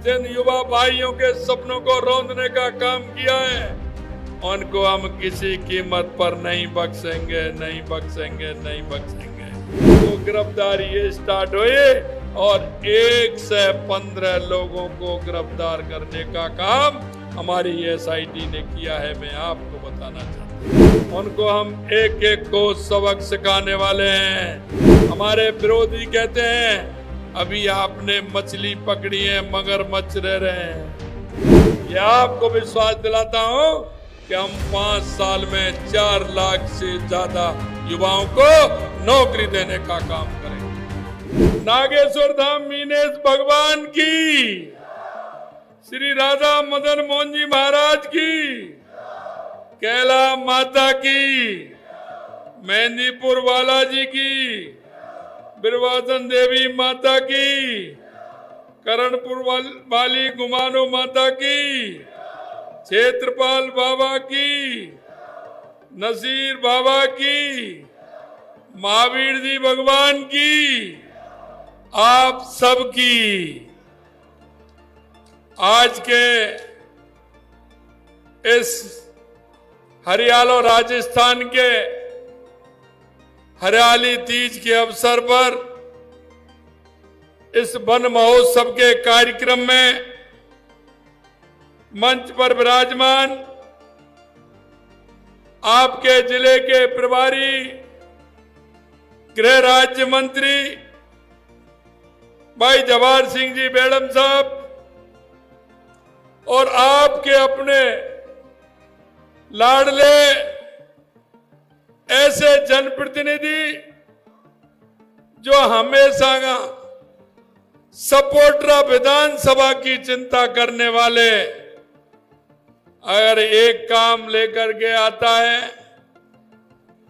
जिन युवा भाइयों के सपनों को रौंदने का काम किया है, उनको हम किसी कीमत पर नहीं बख्शेंगे, नहीं बख्शेंगे, नहीं बख्शेंगे। तो गिरफ्तारी ये स्टार्ट हुई और 1 से 15 लोगों को गिरफ्तार करने का काम हमारी SIT ने किया है। मैं आपको बताना चाहता हूँ, उनको हम एक एक को सबक सिखाने वाले हैं। हमारे विरोधी कहते हैं अभी आपने मछली पकड़ी है, मगरमच्छ रह रहे हैं। यह आपको विश्वास दिलाता हूं कि हम 5 साल में 4 लाख से ज्यादा युवाओं को नौकरी देने का काम करेंगे। नागेश्वर धाम मीनेश भगवान की, श्री राधा मदन मोहन जी महाराज की, कैला माता की, मेहंदीपुर बालाजी की, बिरवासन देवी माता की, करणपुर वाली गुमानो माता की, क्षेत्रपाल बाबा की, नसीर बाबा की, महावीर जी भगवान की, आप सबकी आज के इस हरियाणा राजस्थान के हरियाली तीज के अवसर पर इस वन महोत्सव के कार्यक्रम में मंच पर विराजमान आपके जिले के प्रभारी गृह राज्य मंत्री भाई जवाहर सिंह जी बेड़म साहब और आपके अपने लाडले ऐसे जनप्रतिनिधि जो हमेशा सपोर्टरा विधानसभा की चिंता करने वाले, अगर एक काम लेकर के आता है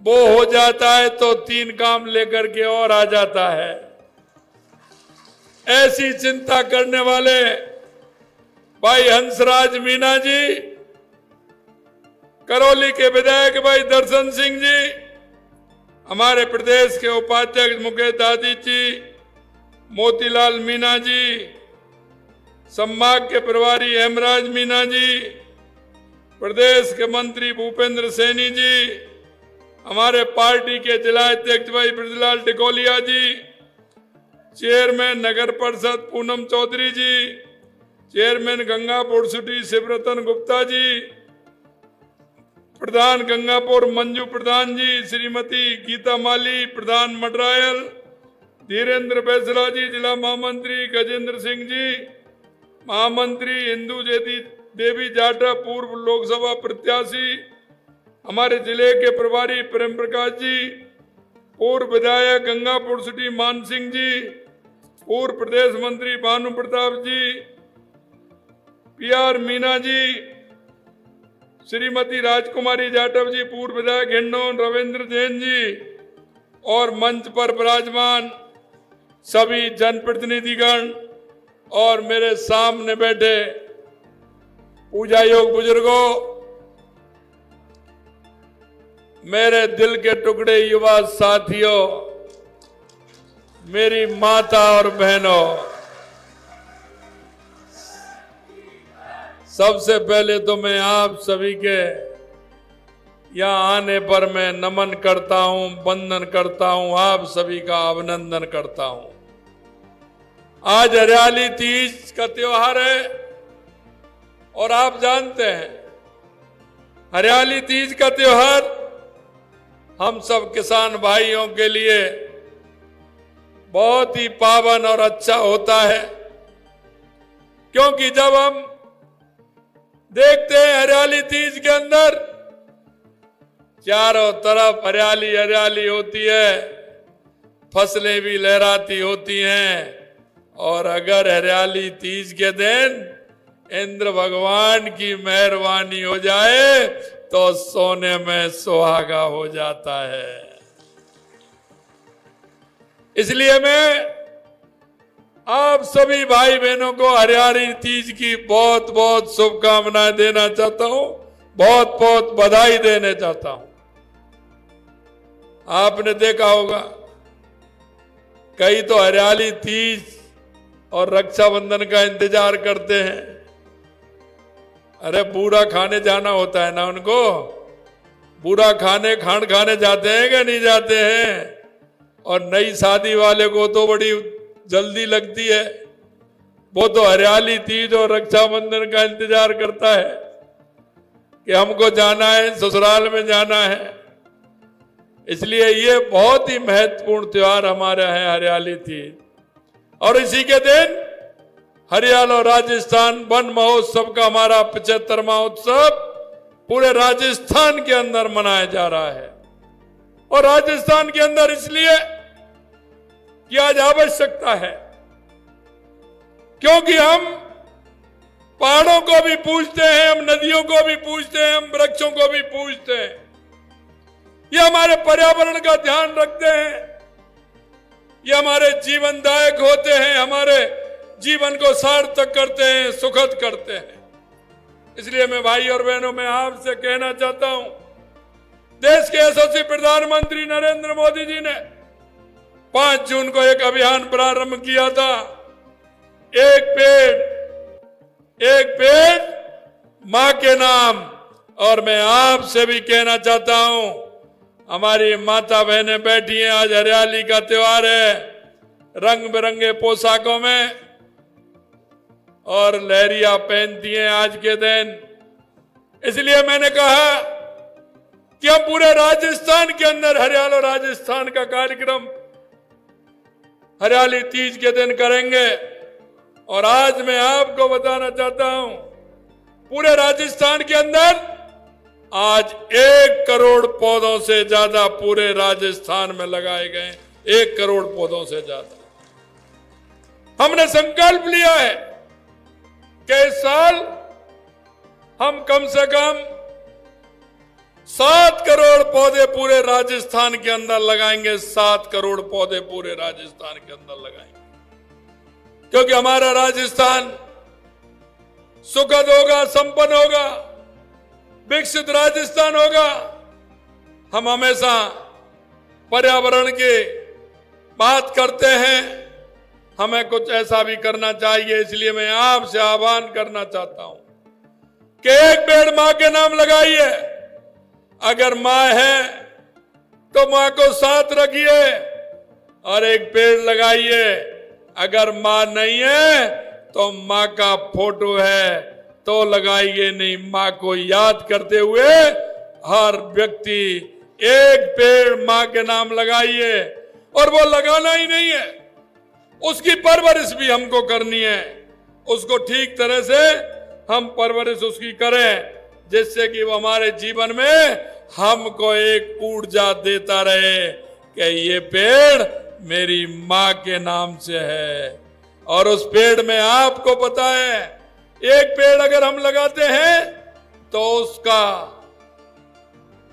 वो हो जाता है तो 3 काम लेकर के और आ जाता है। ऐसी चिंता करने वाले भाई हंसराज मीना जी, करौली के विधायक भाई दर्शन सिंह जी, हमारे प्रदेश के उपाध्यक्ष मुकेश दादी जी, मोतीलाल मीना जी, संभाग के प्रभारी हेमराज मीना जी, प्रदेश के मंत्री भूपेंद्र सैनी जी, हमारे पार्टी के जिला अध्यक्ष भाई ब्रजलाल टिकोलिया जी, चेयरमैन नगर परिषद पूनम चौधरी जी, चेयरमैन गंगापुर सिटी शिवरतन गुप्ता जी, प्रधान गंगापुर मंजू प्रधान जी, श्रीमती गीता माली, प्रधान मडरायल, धीरेन्द्र बैसला जी, जिला महामंत्री गजेंद्र सिंह जी, महामंत्री इंदू देवी जाटा, पूर्व लोकसभा प्रत्याशी, हमारे जिले के प्रभारी प्रेम प्रकाश जी, पूर्व विधायक गंगापुर सिटी मान सिंह जी, पूर्व प्रदेश मंत्री भानु प्रताप जी, PR मीना जी, श्रीमती राजकुमारी जाटव जी, पूर्व विधायक हिंडौन रविंद्र जैन जी और मंच पर विराजमान सभी जनप्रतिनिधिगण और मेरे सामने बैठे पूजा योग बुजुर्गों, मेरे दिल के टुकड़े युवा साथियों, मेरी माता और बहनों, सबसे पहले तो मैं आप सभी के यहाँ आने पर मैं नमन करता हूँ, वंदन करता हूँ, आप सभी का अभिनंदन करता हूँ। आज हरियाली तीज का त्योहार है और आप जानते हैं हरियाली तीज का त्योहार हम सब किसान भाइयों के लिए बहुत ही पावन और अच्छा होता है, क्योंकि जब हम देखते हैं हरियाली तीज के अंदर चारों तरफ हरियाली हरियाली होती है, फसलें भी लहराती होती हैं, और अगर हरियाली तीज के दिन इंद्र भगवान की मेहरबानी हो जाए तो सोने में सुहागा हो जाता है। इसलिए मैं आप सभी भाई बहनों को हरियाली तीज की बहुत बहुत शुभकामनाएं देना चाहता हूं, बहुत बहुत बधाई देना चाहता हूं। आपने देखा होगा कई तो हरियाली तीज और रक्षाबंधन का इंतजार करते हैं। अरे बूरा खाने जाना होता है ना उनको, बूरा खाने खान खाने जाते हैं कि नहीं जाते हैं। और नई शादी वाले को तो बड़ी जल्दी लगती है, वो तो हरियाली तीज और रक्षाबंधन का इंतजार करता है कि हमको जाना है, ससुराल में जाना है। इसलिए ये बहुत ही महत्वपूर्ण त्योहार हमारा है हरियाली तीज। और इसी के दिन हरियाणा और राजस्थान वन महोत्सव का हमारा 75वां उत्सव पूरे राजस्थान के अंदर मनाया जा रहा है। और राजस्थान के अंदर इसलिए कि आज आवश्यकता है, क्योंकि हम पहाड़ों को भी पूजते हैं, हम नदियों को भी पूजते हैं, हम वृक्षों को भी पूजते हैं। ये हमारे पर्यावरण का ध्यान रखते हैं, ये हमारे जीवनदायक होते हैं, हमारे जीवन को सार्थक करते हैं, सुखद करते हैं। इसलिए मैं भाई और बहनों में आपसे कहना चाहता हूं, देश के यशस्वी प्रधानमंत्री नरेंद्र मोदी जी ने 5 जून को एक अभियान प्रारंभ किया था, एक पेड़ मां के नाम। और मैं आपसे भी कहना चाहता हूं, हमारी माता बहनें बैठी हैं, आज हरियाली का त्योहार है, रंग बिरंगे पोशाकों में और लहरिया पहनती हैं आज के दिन। इसलिए मैंने कहा कि हम पूरे राजस्थान के अंदर हरियाणा और राजस्थान का कार्यक्रम हरियाली तीज के दिन करेंगे। और आज मैं आपको बताना चाहता हूं, पूरे राजस्थान के अंदर आज 1 करोड़ पौधों से ज्यादा पूरे राजस्थान में लगाए गए, 1 करोड़ पौधों से ज्यादा। हमने संकल्प लिया है कि इस साल हम कम से कम 7 करोड़ पौधे पूरे राजस्थान के अंदर लगाएंगे, 7 करोड़ पौधे पूरे राजस्थान के अंदर लगाएंगे। क्योंकि हमारा राजस्थान सुखद होगा, संपन्न होगा, विकसित राजस्थान होगा। हम हमेशा पर्यावरण की बात करते हैं, हमें कुछ ऐसा भी करना चाहिए। इसलिए मैं आपसे आह्वान करना चाहता हूं कि एक पेड़ मां के नाम लगाइए। अगर मां है तो मां को साथ रखिए और एक पेड़ लगाइए। अगर मां नहीं है तो मां का फोटो है तो लगाइए नहीं। मां को याद करते हुए हर व्यक्ति एक पेड़ मां के नाम लगाइए। और वो लगाना ही नहीं है, उसकी परवरिश भी हमको करनी है। उसको ठीक तरह से हम परवरिश उसकी करें, जिससे कि वो हमारे जीवन में हमको एक ऊर्जा देता रहे कि ये पेड़ मेरी मां के नाम से है। और उस पेड़ में आपको पता है, एक पेड़ अगर हम लगाते हैं तो उसका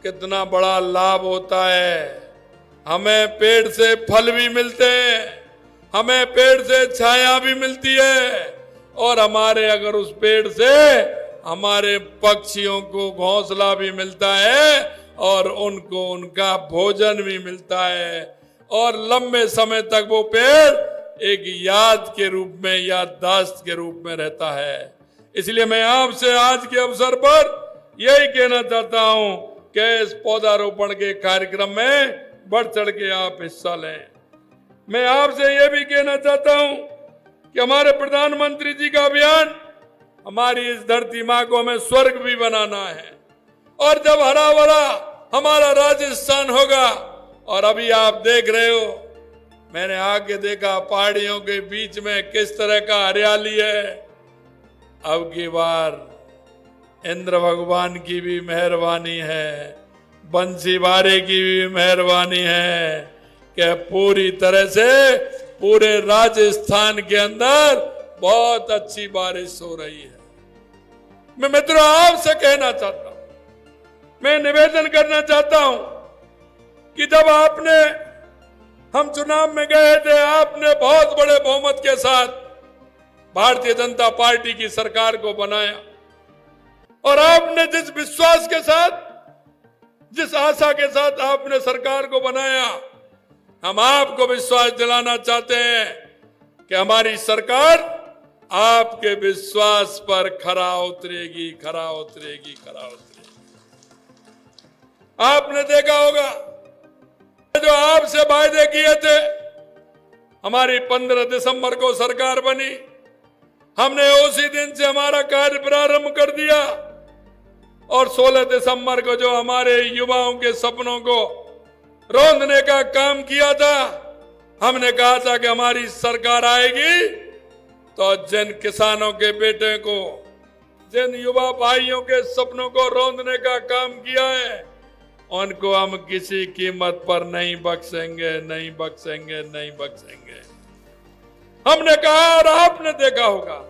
कितना बड़ा लाभ होता है। हमें पेड़ से फल भी मिलते हैं, हमें पेड़ से छाया भी मिलती है, और हमारे अगर उस पेड़ से हमारे पक्षियों को घोंसला भी मिलता है और उनको उनका भोजन भी मिलता है। और लंबे समय तक वो पेड़ एक याद के रूप में, याददाश्त के रूप में रहता है। इसलिए मैं आपसे आज के अवसर पर यही कहना चाहता हूं कि इस पौधारोपण के कार्यक्रम में बढ़ चढ़ के आप हिस्सा लें। मैं आपसे यह भी कहना चाहता हूं कि हमारे प्रधानमंत्री जी का अभियान, हमारी इस धरती मां को हमें स्वर्ग भी बनाना है। और जब हरा भरा हमारा राजस्थान होगा, और अभी आप देख रहे हो, मैंने आके देखा पहाड़ियों के बीच में किस तरह का हरियाली है। अब की बार इंद्र भगवान की भी मेहरबानी है, बंसी बारे की भी मेहरबानी है कि पूरी तरह से पूरे राजस्थान के अंदर बहुत अच्छी बारिश हो रही है। मैं मित्रों आपसे कहना चाहता हूं, मैं निवेदन करना चाहता हूं कि जब हम चुनाव में गए थे, आपने बहुत बड़े बहुमत के साथ भारतीय जनता पार्टी की सरकार को बनाया। और आपने जिस विश्वास के साथ, जिस आशा के साथ आपने सरकार को बनाया, हम आपको विश्वास दिलाना चाहते हैं कि हमारी सरकार आपके विश्वास पर खरा उतरेगी, खरा उतरेगी, खरा उतरेगी। आपने देखा होगा जो आपसे वायदे किए थे, हमारी 15 दिसंबर को सरकार बनी, हमने उसी दिन से हमारा कार्य प्रारंभ कर दिया और 16 दिसंबर को जो हमारे युवाओं के सपनों को रौंदने का काम किया था, हमने कहा था कि हमारी सरकार आएगी तो जिन किसानों के बेटे को, जिन युवा भाइयों के सपनों को रौंदने का काम किया है, उनको हम किसी कीमत पर नहीं बख्शेंगे, नहीं बख्शेंगे, नहीं बख्शेंगे। हमने कहा और आपने देखा होगा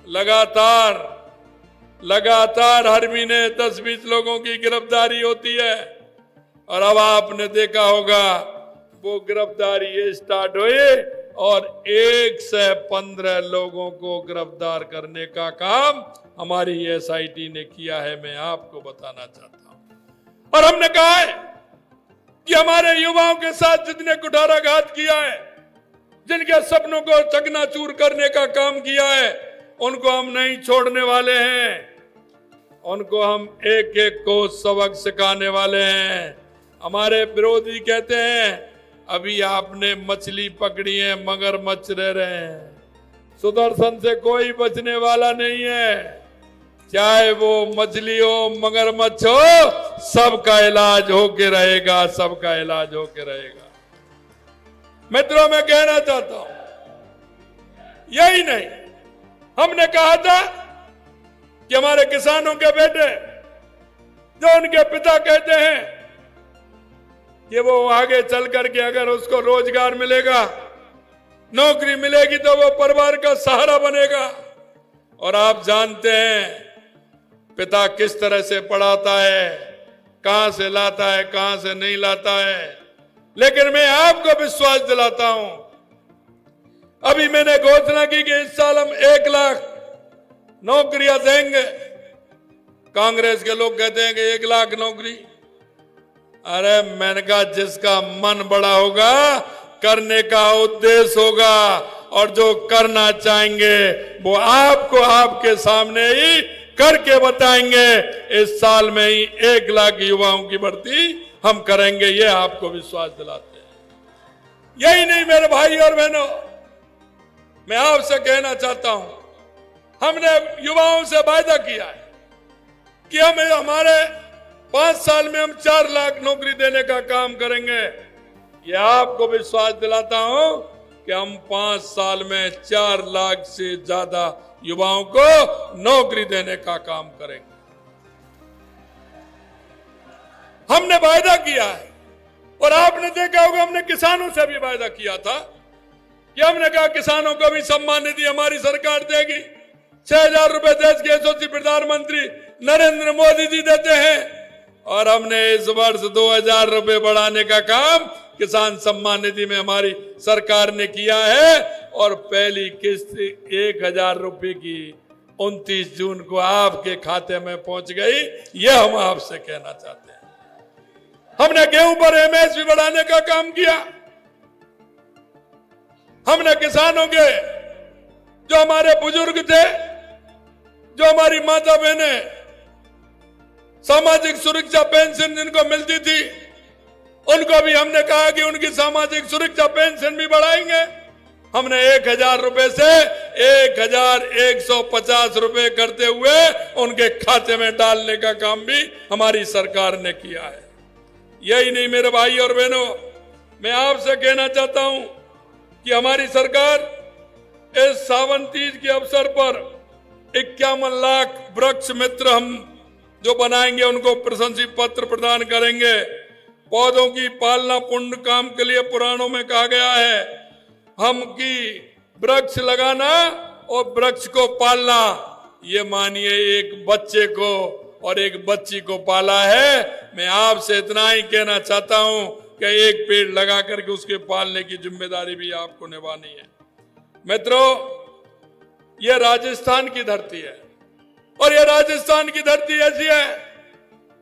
लगातार हर महीने 10-20 लोगों की गिरफ्तारी होती है और अब आपने देखा होगा वो गिरफ्तारी स्टार्ट हुई और 1 से 15 लोगों को गिरफ्तार करने का काम हमारी SIT ने किया है, मैं आपको बताना चाहता हूं। और हमने कहा है कि हमारे युवाओं के साथ जितने कुठाराघात किया है, जिनके सपनों को चकनाचूर करने का काम किया है, उनको हम नहीं छोड़ने वाले हैं। उनको हम एक एक को सबक सिखाने वाले हैं। हमारे विरोधी कहते हैं अभी आपने मछली पकड़ी है, मगरमच्छ रह रहे हैं। सुदर्शन से कोई बचने वाला नहीं है, चाहे वो मछली हो, मगरमच्छ हो, सबका इलाज होके रहेगा, सबका इलाज होके रहेगा। मित्रों, मैं कहना चाहता हूं यही नहीं, हमने कहा था कि हमारे किसानों के बेटे, जो उनके पिता कहते हैं कि वो आगे चल करके अगर उसको रोजगार मिलेगा, नौकरी मिलेगी तो वो परिवार का सहारा बनेगा। और आप जानते हैं पिता किस तरह से पढ़ाता है, कहां से लाता है, कहां से नहीं लाता है। लेकिन मैं आपको विश्वास दिलाता हूं, अभी मैंने घोषणा की कि इस साल हम 1 लाख नौकरियां देंगे। कांग्रेस के लोग कहते हैं कि 1 लाख नौकरी। अरे मैंने कहा जिसका मन बड़ा होगा, करने का उद्देश्य होगा और जो करना चाहेंगे वो आपको आपके सामने ही करके बताएंगे। इस साल में ही 1 लाख युवाओं की भर्ती हम करेंगे, ये आपको विश्वास दिलाते हैं। यही नहीं मेरे भाई और बहनों, मैं आपसे कहना चाहता हूं, हमने युवाओं से वायदा किया है कि हम हमारे 5 साल में हम 4 लाख नौकरी देने का काम करेंगे। ये आपको विश्वास दिलाता हूं कि हम 5 साल में 4 लाख से ज्यादा युवाओं को नौकरी देने का काम करेंगे। हमने वायदा किया है और आपने देखा होगा हमने किसानों से भी वायदा किया था कि हमने कहा किसानों को भी सम्मान निधि हमारी सरकार देगी। 6,000 रुपए देश के यशस्वी प्रधानमंत्री नरेंद्र मोदी जी देते हैं और हमने इस वर्ष 2,000 रुपए बढ़ाने का काम किसान सम्मान निधि में हमारी सरकार ने किया है और पहली किस्त 1,000 रुपए की 29 जून को आपके खाते में पहुंच गई। यह हम आपसे कहना चाहते हैं। हमने गेहूं पर MSP बढ़ाने का काम किया। हमने किसानों के, जो हमारे बुजुर्ग थे, जो हमारी माता बहनें सामाजिक सुरक्षा पेंशन जिनको मिलती थी, उनको भी हमने कहा कि उनकी सामाजिक सुरक्षा पेंशन भी बढ़ाएंगे। हमने 1,000 रुपए से 1,150 रुपए करते हुए उनके खाते में डालने का काम भी हमारी सरकार ने किया है। यही नहीं मेरे भाई और बहनों, मैं आपसे कहना चाहता हूं कि हमारी सरकार इस सावन तीज के अवसर पर 51 लाख वृक्ष मित्र हम जो बनाएंगे, उनको प्रशंसा पत्र प्रदान करेंगे। पौधों की पालना पुण्य काम के लिए पुराणों में कहा गया है, हम की वृक्ष लगाना और वृक्ष को पालना। ये मानिए एक बच्चे को और एक बच्ची को पाला है। मैं आपसे इतना ही कहना चाहता हूं कि एक पेड़ लगा करके उसके पालने की जिम्मेदारी भी आपको निभानी है। मित्रों, यह राजस्थान की धरती है और यह राजस्थान की धरती ऐसी है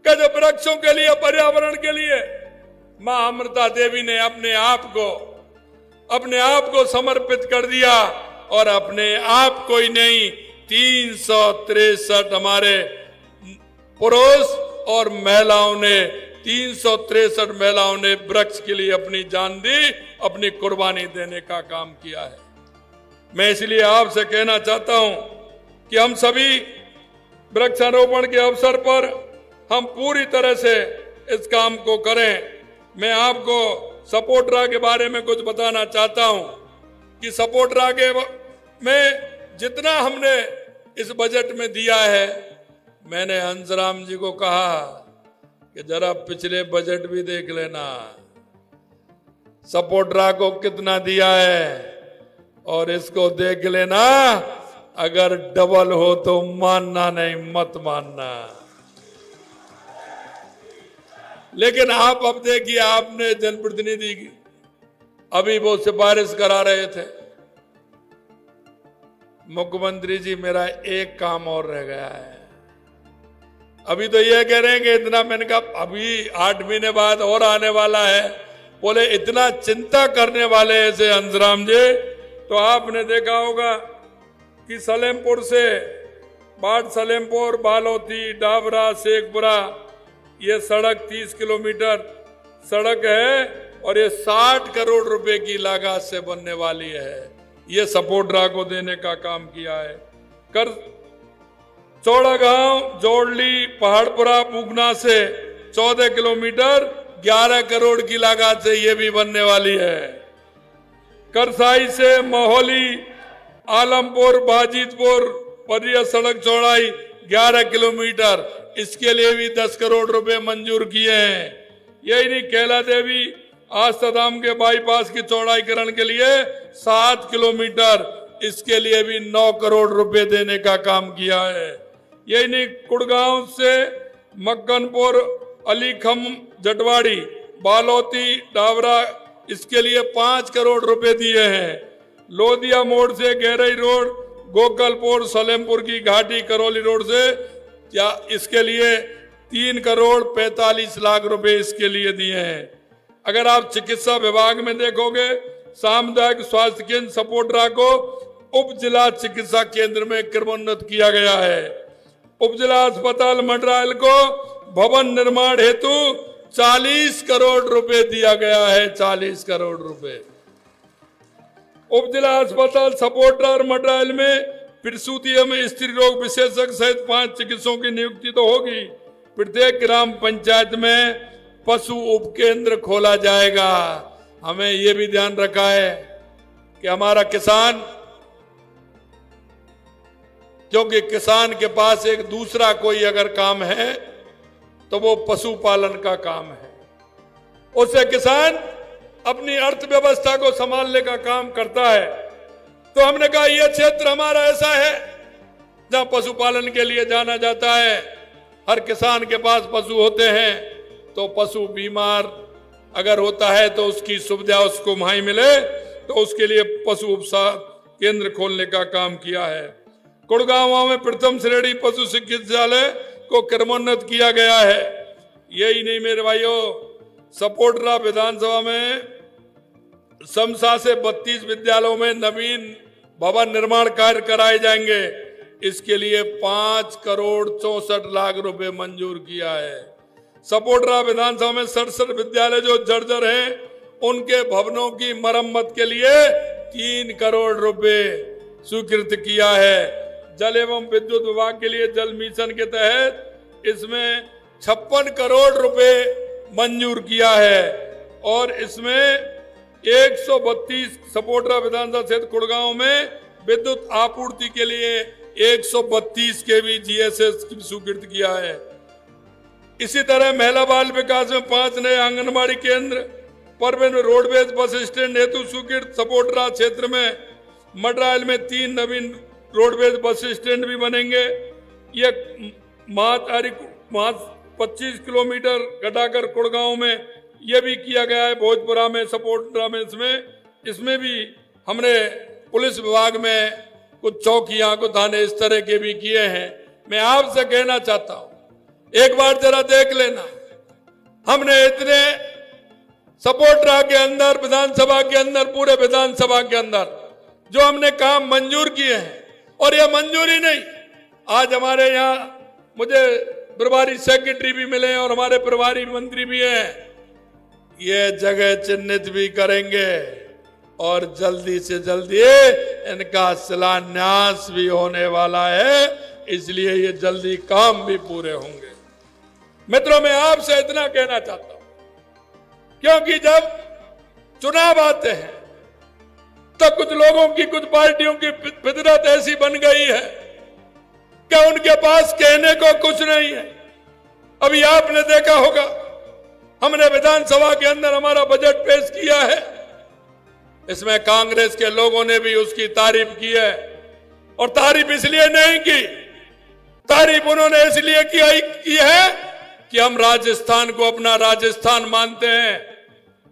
कि जो वृक्षों के लिए, पर्यावरण के लिए मां अमृता देवी ने अपने आप को अपने आप को समर्पित कर दिया और अपने आप को ही नहीं 363 हमारे पुरुष और महिलाओं ने 363 महिलाओं ने वृक्ष के लिए अपनी जान दी, अपनी कुर्बानी देने का काम किया है। मैं इसलिए आपसे कहना चाहता हूं कि हम सभी वृक्षारोपण के अवसर पर हम पूरी तरह से इस काम को करें। मैं आपको सपोर्टरा के बारे में कुछ बताना चाहता हूं कि सपोर्टरा के में जितना हमने इस बजट में दिया है, मैंने हंसराम जी को कहा कि जरा पिछले बजट भी देख लेना, सपोर्टरा को कितना दिया है और इसको देख लेना। अगर डबल हो तो मानना नहीं, मत मानना। लेकिन आप अब देखिए, आपने जनप्रतिनिधि की अभी वो सिफारिश करा रहे थे, मुख्यमंत्री जी मेरा एक काम और रह गया है। अभी तो ये कह रहे हैं कि इतना, मैंने कहा अभी 8 महीने बाद और आने वाला है। बोले इतना चिंता करने वाले ऐसे हंसराम जी, तो आपने देखा होगा कि सलेमपुर से बाट सलेमपुर, बालोती, डाबरा, शेखपुरा, ये सड़क 30 किलोमीटर सड़क है और ये 60 करोड़ रुपए की लागत से बनने वाली है। ये सपोर्टरा को देने का काम किया है। कर चौड़ा गांव, जोड़ली, पहाड़पुरा, पूगना से 14 किलोमीटर 11 करोड़ की लागत से ये भी बनने वाली है। करसाई से मोहाली, आलमपुर, बाजीतपुर पर यह सड़क चौड़ाई 11 किलोमीटर, इसके लिए भी 10 करोड़ रुपए मंजूर किए हैं। यही नहीं, कैला देवी आस्ताधाम के बाईपास की चौड़ाईकरण के लिए 7 किलोमीटर, इसके लिए भी 9 करोड़ रुपए देने का काम किया है। यही नहीं, कुड़गांव से मक्कनपुर, अलीखम, जटवाड़ी, बालोती, डावरा, इसके लिए 5 करोड़ रुपए दिए हैं। लोधिया मोड़ से गहराई रोड, गोकलपुर, सलेमपुर की घाटी, करौली रोड से या इसके लिए 3 करोड़ 45 लाख रुपए इसके लिए दिए हैं। अगर आप चिकित्सा विभाग में देखोगे, सामुदायिक स्वास्थ्य केंद्र सपोर्टरा को उप जिला चिकित्सा केंद्र में क्रमोन्नत किया गया है। उप जिला अस्पताल मड्रायल को भवन निर्माण हेतु 40 करोड़ रुपए दिया गया है। 40 करोड़ रुपए। उप जिला अस्पताल सपोर्टरा और मड्रायल में प्रसूति एवं स्त्री रोग विशेषज्ञ सहित 5 चिकित्सकों की नियुक्ति तो होगी। प्रत्येक ग्राम पंचायत में पशु उपकेंद्र खोला जाएगा। हमें यह भी ध्यान रखा है कि हमारा किसान, क्योंकि किसान के पास एक दूसरा कोई अगर काम है तो वो पशुपालन का काम है। उससे किसान अपनी अर्थव्यवस्था को संभालने का काम करता है। तो हमने कहा यह क्षेत्र हमारा ऐसा है जहां पशुपालन के लिए जाना जाता है। हर किसान के पास पशु होते हैं, तो पशु बीमार अगर होता है तो उसकी सुविधा उसको वहीं मिले, तो उसके लिए पशु उपचार केंद्र खोलने का काम किया है। कुड़गांव में प्रथम श्रेणी पशु चिकित्सालय को क्रमोन्नत किया गया है। यही नहीं मेरे भाइयों, सपोर्टरा विधानसभा में समसा से 32 विद्यालयों में नवीन भवन निर्माण कार्य कराए जाएंगे। इसके लिए 5 करोड़ 64 लाख रुपए मंजूर किया है। सपोर्टरा विधानसभा में 67 विद्यालय जो जर्जर हैं, उनके भवनों की मरम्मत के लिए 3 करोड़ रुपए स्वीकृत किया है। जल एवं विद्युत विभाग के लिए जल मिशन के तहत इसमें 56 करोड़ रुपए मंजूर किया है और इसमें 132 सपोर्टरा विधानसभा क्षेत्र कुड़गांव में विद्युत आपूर्ति के लिए 132 केवी जीएसएस स्वीकृत किया है। इसी तरह महिला बाल विकास में 5 नए आंगनबाड़ी केंद्र, परवेन में रोडवेज बस स्टैंड हेतु स्वीकृत। सपोर्टरा क्षेत्र में मड्रायल में 3 नवीन रोडवेज बस स्टैंड भी बनेंगे। ये 25 किलोमीटर घटाकर कुड़गांव में यह भी किया गया है। भोजपुरा में, सपोर्टरा में, इसमें भी हमने पुलिस विभाग में कुछ चौकियां, कुछ थाने इस तरह के भी किए हैं। मैं आपसे कहना चाहता हूं, एक बार जरा देख लेना, हमने इतने सपोर्टरा के अंदर, विधानसभा के अंदर, पूरे विधानसभा के अंदर जो हमने काम मंजूर किए हैं, और ये मंजूरी नहीं, आज हमारे यहाँ मुझे प्रभारी सेक्रेटरी भी मिले और हमारे प्रभारी मंत्री भी हैं, ये जगह चिन्हित भी करेंगे और जल्दी से जल्दी इनका शिलान्यास भी होने वाला है, इसलिए ये जल्दी काम भी पूरे होंगे। मित्रों, मैं आपसे इतना कहना चाहता हूं, क्योंकि जब चुनाव आते हैं तो कुछ लोगों की, कुछ पार्टियों की फितरत ऐसी बन गई है कि उनके पास कहने को कुछ नहीं है। अभी आपने देखा होगा, हमने विधानसभा के अंदर हमारा बजट पेश किया है, इसमें कांग्रेस के लोगों ने भी उसकी तारीफ की है, और तारीफ इसलिए नहीं की, तारीफ उन्होंने इसलिए की है कि हम राजस्थान को अपना राजस्थान मानते हैं,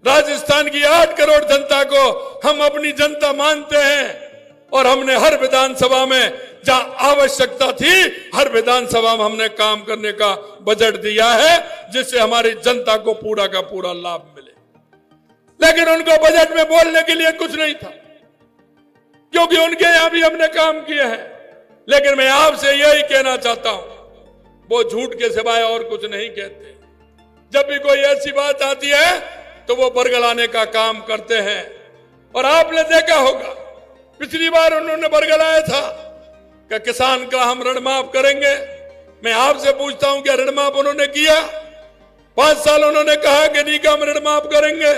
राजस्थान की 8 करोड़ जनता को हम अपनी जनता मानते हैं, और हमने हर विधानसभा में जहां आवश्यकता थी, हर विधानसभा में हमने काम करने का बजट दिया है, जिससे हमारी जनता को पूरा का पूरा लाभ मिले। लेकिन उनको बजट में बोलने के लिए कुछ नहीं था, क्योंकि उनके यहां भी हमने काम किए हैं। लेकिन मैं आपसे यही कहना चाहता हूं, वो झूठ के सिवाय और कुछ नहीं कहते। जब भी कोई ऐसी बात आती है तो वो बरगलाने का काम करते हैं, और आपने देखा होगा पिछली बार उन्होंने बरगलाया था कि किसान का हम ऋण माफ करेंगे। मैं आपसे पूछता हूं, क्या ऋण माफ उन्होंने किया? 5 साल उन्होंने कहा कि नहीं, हम ऋण माफ करेंगे,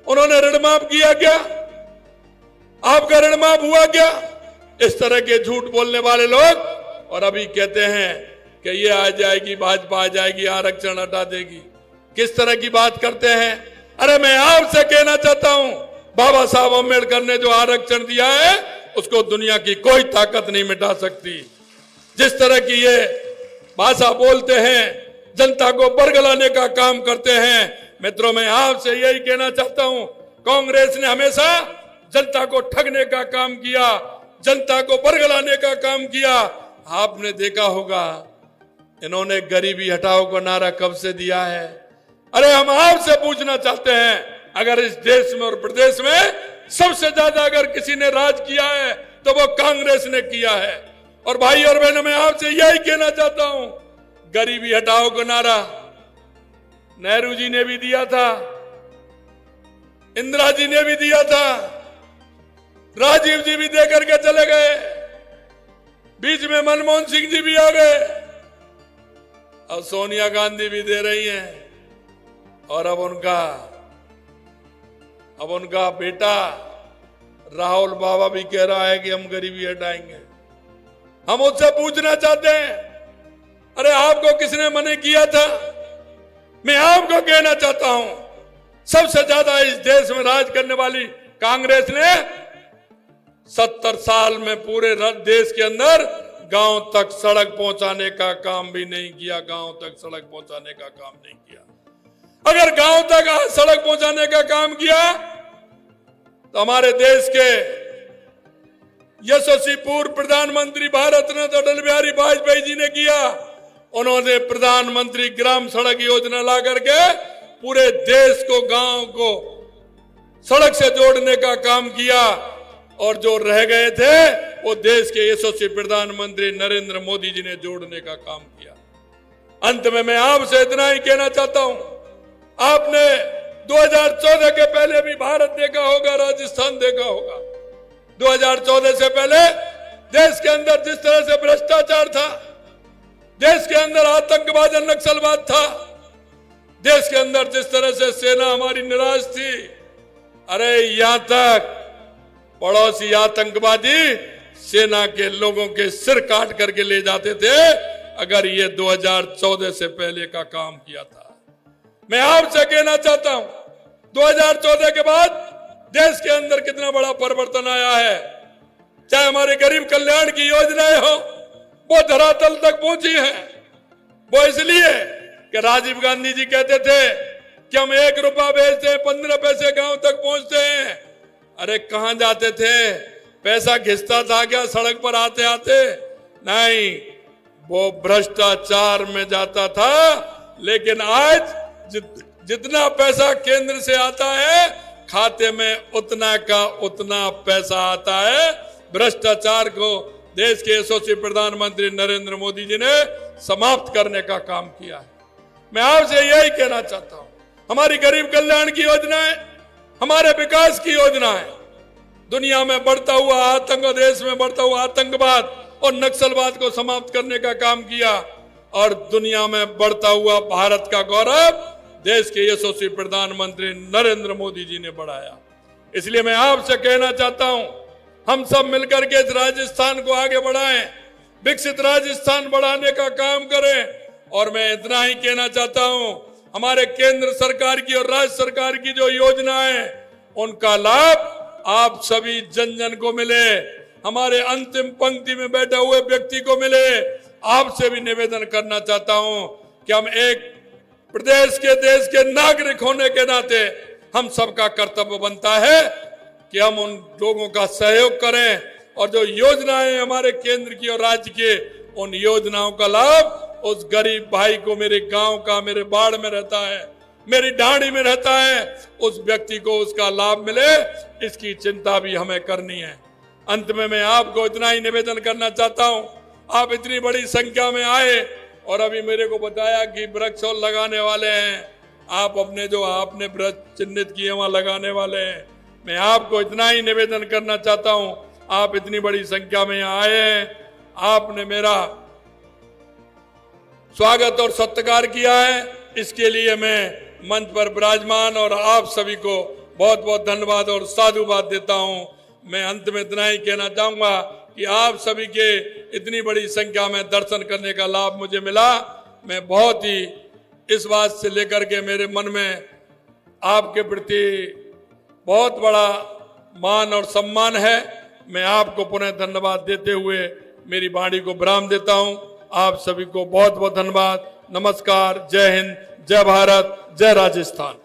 उन्होंने ऋण माफ किया क्या? आपका ऋण माफ हुआ क्या? इस तरह के झूठ बोलने वाले लोग, और अभी कहते हैं कि ये आ जाएगी, भाजपा आ जाएगी, आरक्षण हटा देगी। किस तरह की बात करते हैं? अरे मैं आपसे कहना चाहता हूं, बाबा साहब अम्बेडकर ने जो आरक्षण दिया है उसको दुनिया की कोई ताकत नहीं मिटा सकती। जिस तरह की ये भाषा बोलते हैं, जनता को बरगलाने का काम करते हैं, मित्रों मैं आपसे यही कहना चाहता हूं, कांग्रेस ने हमेशा जनता को ठगने का काम किया, जनता को बरगलाने का काम किया। आपने देखा होगा इन्होंने गरीबी हटाओ का नारा कब से दिया है। अरे हम आपसे पूछना चाहते हैं, अगर इस देश में और प्रदेश में सबसे ज्यादा अगर किसी ने राज किया है तो वो कांग्रेस ने किया है। और भाई और बहनों मैं आपसे यही कहना चाहता हूं, गरीबी हटाओ का नारा नेहरू जी ने भी दिया था, इंदिरा जी ने भी दिया था, राजीव जी भी दे करके चले गए, बीच में मनमोहन सिंह जी भी आ गए, और सोनिया गांधी भी दे रही हैं, और अब उनका बेटा राहुल बाबा भी कह रहा है कि हम गरीबी हटाएंगे। हम उससे पूछना चाहते हैं, अरे आपको किसने मना किया था? मैं आपको कहना चाहता हूं, सबसे ज्यादा इस देश में राज करने वाली कांग्रेस ने 70 साल में पूरे देश के अंदर गांव तक सड़क पहुंचाने का काम भी नहीं किया, गांव तक सड़क पहुंचाने का काम नहीं किया। अगर गांव तक सड़क पहुंचाने का काम किया तो हमारे देश के यशस्वी पूर्व प्रधानमंत्री भारत रत्न अटल बिहारी वाजपेयी जी ने किया। उन्होंने प्रधानमंत्री ग्राम सड़क योजना ला करके पूरे देश को, गांव को सड़क से जोड़ने का काम किया, और जो रह गए थे वो देश के यशस्वी प्रधानमंत्री नरेंद्र मोदी जी ने जोड़ने का काम किया। अंत में मैं आपसे इतना ही कहना चाहता हूं, आपने 2014 के पहले भी भारत देखा होगा, राजस्थान देखा होगा। 2014 से पहले देश के अंदर जिस तरह से भ्रष्टाचार था, देश के अंदर आतंकवाद और नक्सलवाद था, देश के अंदर जिस तरह से सेना हमारी निराश थी, अरे यहां तक पड़ोसी आतंकवादी सेना के लोगों के सिर काट करके ले जाते थे, अगर ये 2014 से पहले का काम किया था। मैं आपसे कहना चाहता हूं, 2014 के बाद देश के अंदर कितना बड़ा परिवर्तन आया है। चाहे हमारे गरीब कल्याण की योजनाएं हो, वो धरातल तक पहुंची हैं। वो इसलिए कि राजीव गांधी जी कहते थे कि हम 1 रुपया भेजते हैं, 15 पैसे गांव तक पहुंचते हैं। अरे कहां जाते थे? पैसा घिसता था क्या सड़क पर आते आते? नहीं, वो भ्रष्टाचार में जाता था। लेकिन आज जितना पैसा केंद्र से आता है खाते में उतना का उतना पैसा आता है। भ्रष्टाचार को देश के यशस्वी प्रधानमंत्री नरेंद्र मोदी जी ने समाप्त करने का काम किया है। मैं आपसे यही कहना चाहता हूं, हमारी गरीब कल्याण की योजनाएं, हमारे विकास की योजनाएं, दुनिया में बढ़ता हुआ आतंक, देश में बढ़ता हुआ आतंकवाद और नक्सलवाद को समाप्त करने का काम किया और दुनिया में बढ़ता हुआ भारत का गौरव देश के यशस्वी प्रधानमंत्री नरेंद्र मोदी जी ने बढ़ाया। इसलिए मैं आपसे कहना चाहता हूं, हम सब मिलकर के इस राजस्थान को आगे बढ़ाएं, विकसित राजस्थान बढ़ाने का काम करें। और मैं इतना ही कहना चाहता हूं, हमारे केंद्र सरकार की और राज्य सरकार की जो योजनाएं हैं उनका लाभ आप सभी जन जन को मिले, हमारे अंतिम पंक्ति में बैठे हुए व्यक्ति को मिले। आपसे भी निवेदन करना चाहता हूं कि हम एक प्रदेश के, देश के नागरिक होने के नाते हम सबका कर्तव्य बनता है कि हम उन लोगों का सहयोग करें और जो योजनाएं हमारे केंद्र की और राज्य के, उन योजनाओं का लाभ उस गरीब भाई को, मेरे गांव का, मेरे बाढ़ में रहता है, मेरी ढाणी में रहता है, उस व्यक्ति को उसका लाभ मिले, इसकी चिंता भी हमें करनी है। अंत में मैं आपको इतना ही निवेदन करना चाहता हूं, आप इतनी बड़ी संख्या में आए और अभी मेरे को बताया कि वृक्ष और लगाने वाले हैं, आप अपने जो आपने वृक्ष चिन्हित किए वहां लगाने वाले हैं। मैं आपको इतना ही निवेदन करना चाहता हूं, आप इतनी बड़ी संख्या में यहाँ आए हैं, आपने मेरा स्वागत और सत्कार किया है, इसके लिए मैं मंच पर विराजमान और आप सभी को बहुत बहुत धन्यवाद और साधुवाद देता हूं। मैं अंत में इतना ही कहना चाहूंगा कि आप सभी के इतनी बड़ी संख्या में दर्शन करने का लाभ मुझे मिला। मैं बहुत ही इस बात से लेकर के मेरे मन में आपके प्रति बहुत बड़ा मान और सम्मान है। मैं आपको पुनः धन्यवाद देते हुए मेरी वाणी को विराम देता हूं। आप सभी को बहुत बहुत धन्यवाद। नमस्कार, जय हिंद, जय भारत, जय राजस्थान।